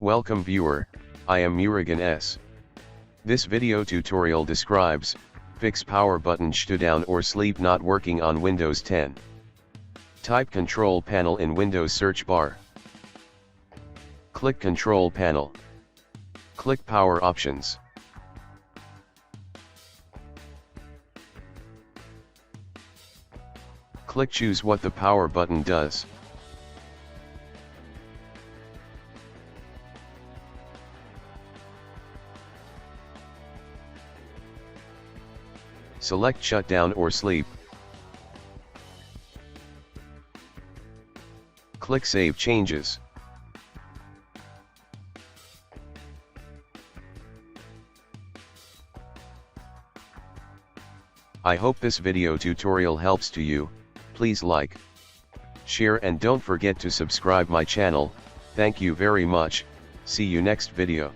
Welcome viewer, I am Murugan S. This video tutorial describes, fix power button shutdown or sleep not working on Windows 10. Type Control Panel in Windows search bar. Click Control Panel. Click Power Options. Click Choose what the power button does. Select Shutdown or Sleep. Click Save Changes. I hope this video tutorial helps to you. Please like, share and don't forget to subscribe my channel. Thank you very much. See you next video.